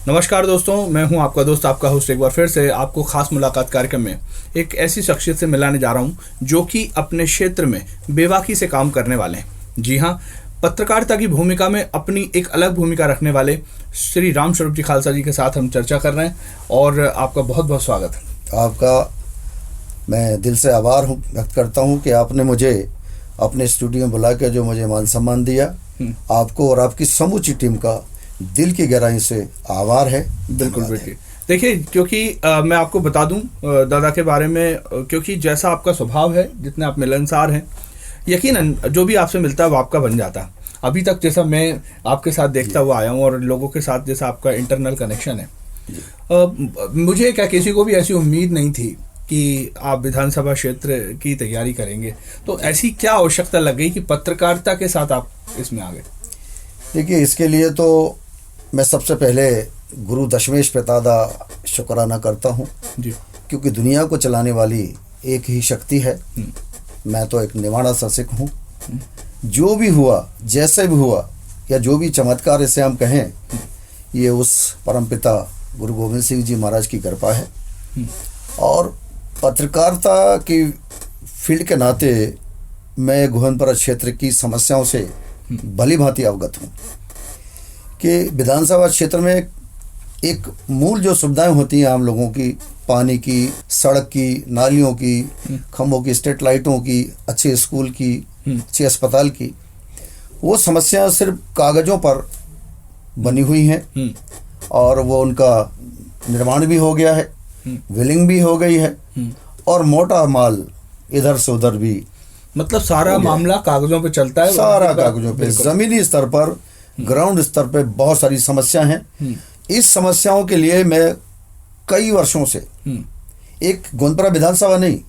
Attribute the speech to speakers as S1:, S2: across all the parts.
S1: नमस्कार दोस्तों, मैं हूं आपका दोस्त, आपका होस्ट। एक बार फिर से आपको खास मुलाकात कार्यक्रम में एक ऐसी शख्सियत से मिलाने जा रहा हूं जो कि अपने क्षेत्र में बेबाकी से काम करने वाले हैं। जी हां, पत्रकारिता की भूमिका में अपनी एक अलग भूमिका रखने वाले श्री रामस्वरूप जी खालसा जी के साथ हम चर्चा कर रहे हैं और आपका बहुत बहुत स्वागत है।
S2: आपका मैं दिल से आभार व्यक्त करता हूं कि आपने मुझे अपने स्टूडियो में बुला के जो मुझे मान सम्मान दिया, आपको और आपकी समूची टीम का दिल की गहराई से आभार है।
S1: बिल्कुल बिल्कुल। देखिए, क्योंकि मैं आपको बता दूं दादा के बारे में, क्योंकि जैसा आपका स्वभाव है, जितने आप मिलनसार हैं, यकीनन जो भी आपसे मिलता है वो आपका बन जाता है। अभी तक जैसा मैं आपके साथ देखता हुआ आया हूँ और लोगों के साथ जैसा आपका इंटरनल कनेक्शन है, मुझे क्या किसी को भी ऐसी उम्मीद नहीं थी कि आप विधानसभा क्षेत्र की तैयारी करेंगे। तो ऐसी क्या आवश्यकता लग गई कि पत्रकारिता के साथ आप इसमें आ गए?
S2: देखिए, इसके लिए तो मैं सबसे पहले गुरु दशमेश पितादा शुक्राना करता हूँ जी, क्योंकि दुनिया को चलाने वाली एक ही शक्ति है। मैं तो एक निवाड़ा सा सिख हूँ। जो भी हुआ, जैसे भी हुआ, या जो भी चमत्कार इसे हम कहें, ये उस परमपिता गुरु गोविंद सिंह जी महाराज की कृपा है। और पत्रकारिता की फील्ड के नाते मैं गोविंदपुरा क्षेत्र की समस्याओं से भली भांति अवगत हूँ कि विधानसभा क्षेत्र में एक मूल जो सुविधाएं होती हैं आम लोगों की, पानी की, सड़क की, नालियों की, खंभों की, स्ट्रीट लाइटों की, अच्छे स्कूल की, अच्छे अस्पताल की, वो समस्याएं सिर्फ कागजों पर बनी हुई हैं और वो उनका निर्माण भी हो गया है, विलिंग भी हो गई है और मोटा माल इधर से उधर भी,
S1: मतलब सारा मामला कागजों पे चलता है।
S2: सारा कागजों पे, जमीनी स्तर पर, ग्राउंड स्तर पे बहुत सारी समस्या हैं। इस समस्याओं के लिए मैं कई वर्षों से एक गोविंदपुरा विधानसभा नहीं,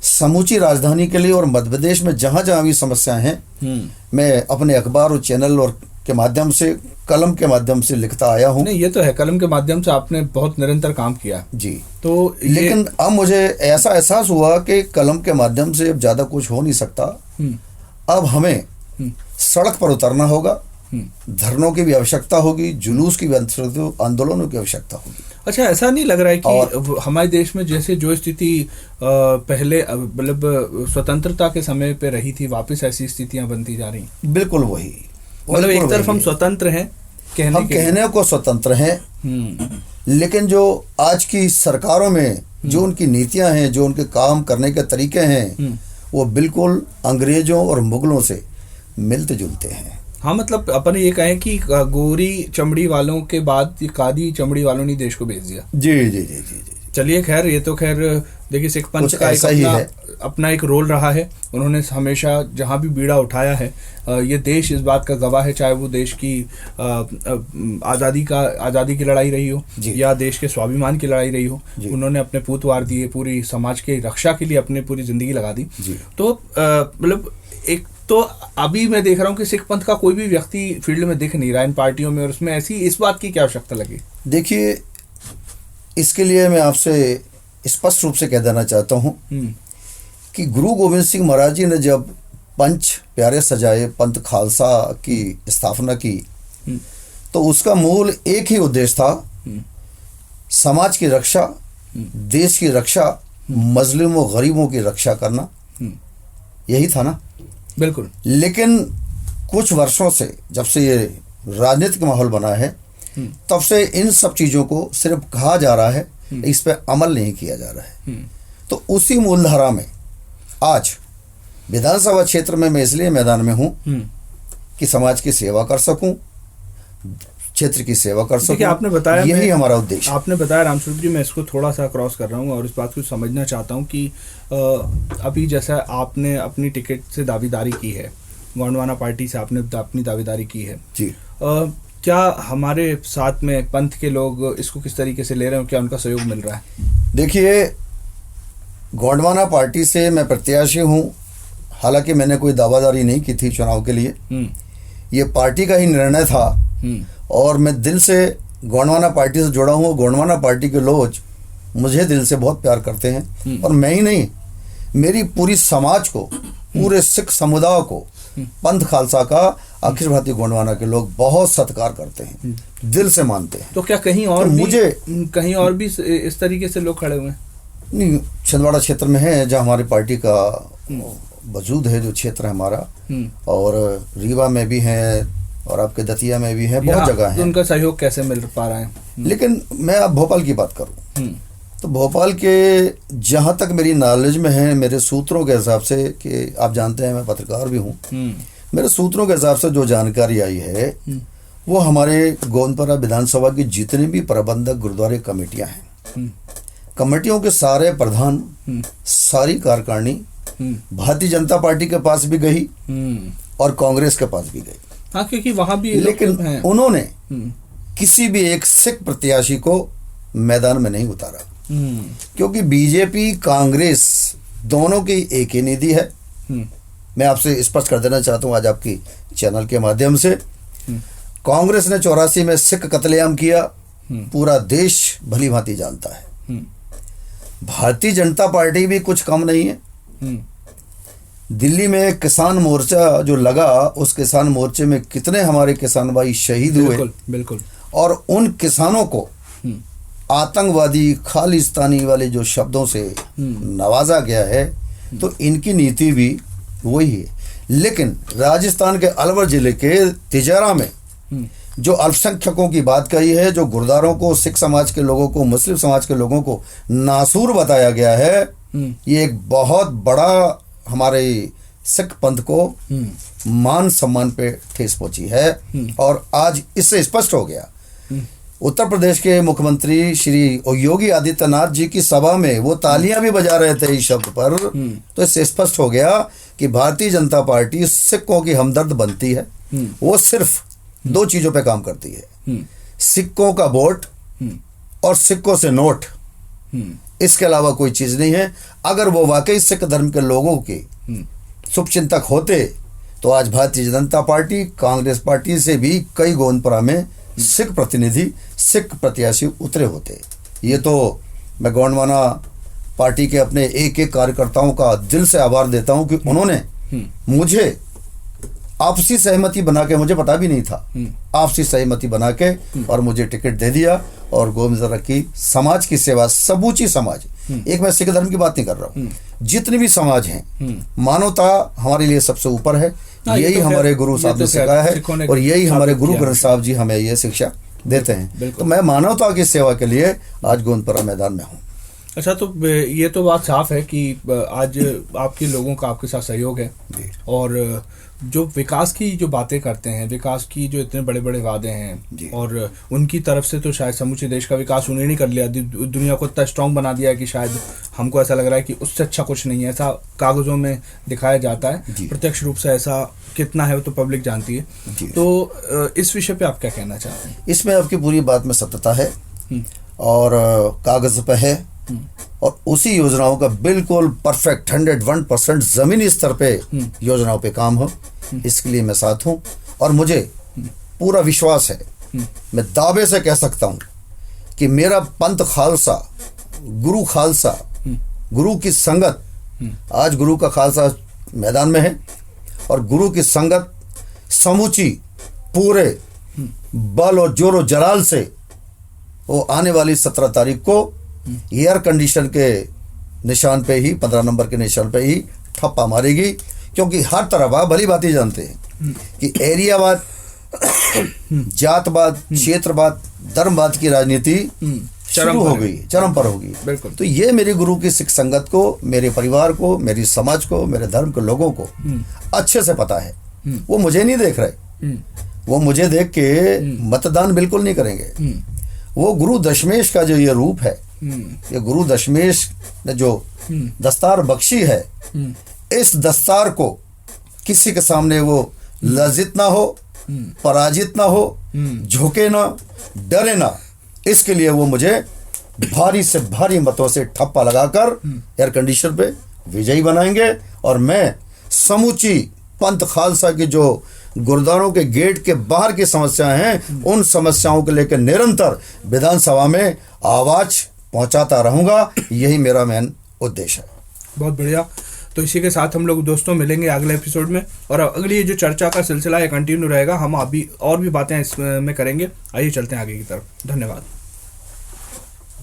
S2: समूची राजधानी के लिए और मध्य प्रदेश में जहां जहां भी समस्याएं हैं, मैं अपने अखबार और चैनल और के माध्यम से, कलम के माध्यम से लिखता आया हूं।
S1: नहीं, ये तो है, कलम के माध्यम से आपने बहुत निरंतर काम किया
S2: जी।
S1: तो
S2: लेकिन अब मुझे ऐसा एहसास हुआ कि कलम के माध्यम से अब ज्यादा कुछ हो नहीं सकता। अब हमें सड़क पर उतरना होगा, धरनों की भी आवश्यकता होगी, जुलूस की भी, आंदोलनों की आवश्यकता होगी।
S1: अच्छा, ऐसा नहीं लग रहा है कि हमारे देश में जैसे जो स्थिति पहले मतलब स्वतंत्रता के समय पे रही थी, वापस ऐसी स्थितियां बनती जा रही?
S2: बिल्कुल वही,
S1: मतलब एक तरफ हम स्वतंत्र हैं,
S2: हम कहने को स्वतंत्र हैं, लेकिन जो आज की सरकारों में जो उनकी नीतियां हैं, जो उनके काम करने के तरीके हैं, वो बिल्कुल अंग्रेजों और मुगलों से मिलते जुलते हैं।
S1: हाँ, मतलब अपन ये कहें कि गोरी चमड़ी वालों के बाद कादी चमड़ी वालों ने देश को भेज दिया।
S2: जी जी जी जी जी।
S1: चलिए, खैर ये तो खैर देखिए, सिख पंथ का अपना एक रोल रहा है। उन्होंने हमेशा जहाँ भी बीड़ा उठाया है, ये देश इस बात का गवाह है, चाहे वो देश की आज़ादी की लड़ाई रही हो या देश के स्वाभिमान की लड़ाई रही हो, उन्होंने अपने पूत वार दिए, पूरी समाज की रक्षा के लिए अपनी पूरी जिंदगी लगा दी। तो मतलब एक तो अभी मैं देख रहा हूँ कि सिख पंथ का कोई भी व्यक्ति फील्ड में दिख नहीं रहा इन पार्टियों में, और उसमें ऐसी इस बात की क्या आवश्यकता लगी?
S2: देखिए, इसके लिए मैं आपसे स्पष्ट रूप से कह देना चाहता हूँ कि गुरु गोविंद सिंह महाराज जी ने जब पंच प्यारे सजाए पंथ खालसा की स्थापना की, तो उसका मूल एक ही उद्देश्य था, समाज की रक्षा, देश की रक्षा, मजलूमों गरीबों की रक्षा करना, यही था ना?
S1: बिल्कुल।
S2: लेकिन कुछ वर्षों से, जब से ये राजनीतिक माहौल बना है, तब से इन सब चीजों को सिर्फ कहा जा रहा है, इस पे अमल नहीं किया जा रहा है। तो उसी मूलधारा में आज विधानसभा क्षेत्र में मैं इसलिए मैदान में हूं कि समाज की सेवा कर सकूं, क्षेत्र की सेवा कर सकूं।
S1: आपने बताया,
S2: यही हमारा उद्देश्य।
S1: आपने बताया रामस्वरूप जी, मैं इसको थोड़ा सा क्रॉस कर रहा हूँ और इस बात को समझना चाहता हूँ कि अभी जैसा आपने अपनी टिकट से दावेदारी की है, गोंडवाना पार्टी से आपने अपनी दावेदारी की है
S2: जी,
S1: क्या हमारे साथ में पंथ के लोग इसको किस तरीके से ले रहे हैं? क्या उनका सहयोग मिल रहा है?
S2: देखिए, गोंडवाना पार्टी से मैं प्रत्याशी हूँ। हालांकि मैंने कोई दावेदारी नहीं की थी चुनाव के लिए, ये पार्टी का ही निर्णय था और मैं दिल से गोंडवाना पार्टी से जुड़ा हूँ। गोंडवाना पार्टी के लोग मुझे दिल से बहुत प्यार करते हैं और मैं ही नहीं, मेरी पूरी समाज को, पूरे सिख समुदाय को पंथ खालसा का अखिल भारतीय गोंडवाना के लोग बहुत सत्कार करते हैं, दिल से मानते हैं।
S1: तो क्या कहीं और
S2: तो
S1: भी,
S2: मुझे
S1: कहीं और भी इस तरीके से लोग खड़े हुए हैं?
S2: नहीं, छिंदवाड़ा क्षेत्र में है जहाँ हमारी पार्टी का वजूद है, जो क्षेत्र है हमारा, और रीवा में भी है और आपके दतिया में भी है, बहुत जगह है।
S1: उनका सहयोग कैसे मिल पा रहा है?
S2: लेकिन मैं अब भोपाल की बात करूं तो भोपाल के जहां तक मेरी नॉलेज में है, मेरे सूत्रों के हिसाब से, कि आप जानते हैं मैं पत्रकार भी हूं, मेरे सूत्रों के हिसाब से जो जानकारी आई है वो हमारे गोंदपरा विधानसभा की जितनी भी प्रबंधक गुरुद्वारे कमेटियां हैं, कमेटियों के सारे प्रधान, सारी कार्यकारिणी भारतीय जनता पार्टी के पास भी गई और कांग्रेस के पास भी गई।
S1: हाँ, क्योंकि वहां भी
S2: लेकिन उन्होंने किसी भी एक सिख प्रत्याशी को मैदान में नहीं उतारा, क्योंकि बीजेपी कांग्रेस दोनों की एक ही नीति है। मैं आपसे स्पष्ट कर देना चाहता हूं आज आपकी चैनल के माध्यम से, कांग्रेस ने 84 में सिख कत्लेआम किया, पूरा देश भली भांति जानता है। भारतीय जनता पार्टी भी कुछ कम नहीं है। दिल्ली में किसान मोर्चा जो लगा, उस किसान मोर्चे में कितने हमारे किसान भाई शहीद हुए,
S1: बिल्कुल,
S2: और उन किसानों को आतंकवादी खालिस्तानी वाले जो शब्दों से नवाजा गया है, तो इनकी नीति भी वही है। लेकिन राजस्थान के अलवर जिले के तिजारा में जो अल्पसंख्यकों की बात कही है, जो गुरुद्वारों को, सिख समाज के लोगों को, मुस्लिम समाज के लोगों को नासूर बताया गया है, ये एक बहुत बड़ा हमारे सिख पंथ को मान सम्मान पे ठेस पहुंची है। और आज इससे स्पष्ट हो गया, उत्तर प्रदेश के मुख्यमंत्री श्री योगी आदित्यनाथ जी की सभा में वो तालियां भी बजा रहे थे इस शब्द पर, तो इससे स्पष्ट हो गया कि भारतीय जनता पार्टी सिखों की हमदर्द बनती है। वो सिर्फ दो चीजों पे काम करती है, सिखों का वोट और सिखों से नोट, इसके अलावा कोई चीज नहीं है। अगर वो वाकई सिख धर्म के लोगों के शुभचिंतक होते तो आज भारतीय जनता पार्टी, कांग्रेस पार्टी से भी कई गोंदपरा में सिख प्रतिनिधि, सिख प्रत्याशी उतरे होते। ये तो मैं गोंडवाना पार्टी के अपने एक एक कार्यकर्ताओं का दिल से आभार देता हूं कि उन्होंने मुझे आपसी सहमति बना के, मुझे पता भी नहीं था, आपसी सहमति बना के और मुझे टिकट दे दिया। और गोविंद की समाज की सेवा, समूची समाज, एक मैं सिख धर्म की बात नहीं कर रहा हूँ, जितने भी समाज हैं, मानवता हमारे लिए सबसे ऊपर है। यही हमारे गुरु साहब ने सिखाया है और यही हमारे गुरु ग्रंथ साहब जी हमें ये शिक्षा देते हैं। तो मैं मानवता की सेवा के लिए आज गोंदपरा मैदान में हूँ।
S1: अच्छा, तो ये तो बात साफ है कि आज आपके लोगों का आपके साथ सहयोग है, और जो विकास की जो बातें करते हैं, विकास की जो इतने बड़े बड़े वादे हैं, और उनकी तरफ से तो शायद समूचे देश का विकास उन्हें नहीं कर लिया, दुनिया को इतना स्ट्रांग बना दिया है कि शायद हमको ऐसा लग रहा है कि उससे अच्छा कुछ नहीं है। ऐसा कागजों में दिखाया जाता है, प्रत्यक्ष रूप से ऐसा कितना है वो तो पब्लिक जानती है। तो इस विषय पे आप क्या कहना चाहते हैं?
S2: इसमें आपकी पूरी बात में सत्यता है और कागज पे है, और उसी योजनाओं का बिल्कुल परफेक्ट 101% जमीनी स्तर पे योजनाओं पे काम हो, इसके लिए मैं साथ हूं। और मुझे पूरा विश्वास है, मैं दावे से कह सकता हूं कि मेरा पंथ खालसा, गुरु खालसा, गुरु की संगत, आज गुरु का खालसा मैदान में है और गुरु की संगत समूची पूरे बल और जोर और जलाल से वो आने वाली 17 तारीख को एयर कंडीशन के निशान पे ही, 15 नंबर के निशान पे ही ठप्पा मारेगी। क्योंकि हर तरफ आप भली बात ही जानते हैं कि एरियावाद, जातवाद, क्षेत्रवाद, धर्मवाद की राजनीति शुरू हो गई, चरम पर होगी।
S1: बिल्कुल।
S2: तो ये मेरे गुरु की सिख संगत को, मेरे परिवार को, मेरी समाज को, मेरे धर्म के लोगों को अच्छे से पता है। वो मुझे नहीं देख रहे, वो मुझे देख के मतदान बिल्कुल नहीं करेंगे। वो गुरु दशमेश का जो ये रूप है, ये गुरु दशमेश ने जो दस्तार बख्शी है, इस दस्तार को किसी के सामने वो लज्जित ना हो, पराजित ना हो, झुके ना, डरे ना, इसके लिए वो मुझे भारी से भारी मतों से ठप्पा लगाकर एयर कंडीशन पे विजयी बनाएंगे। और मैं समूची पंथ खालसा की जो गुरुद्वारों के गेट के बाहर की समस्याएं हैं, उन समस्याओं को लेकर निरंतर विधानसभा में आवाज पहुंचाता रहूंगा। यही मेरा मेन उद्देश्य है।
S1: बहुत बढ़िया। तो इसी के साथ हम लोग दोस्तों मिलेंगे अगले एपिसोड में, और अगली जो चर्चा का सिलसिला है कंटिन्यू रहेगा, हम अभी और भी बातें इसमें करेंगे। आइए चलते हैं आगे की तरफ। धन्यवाद।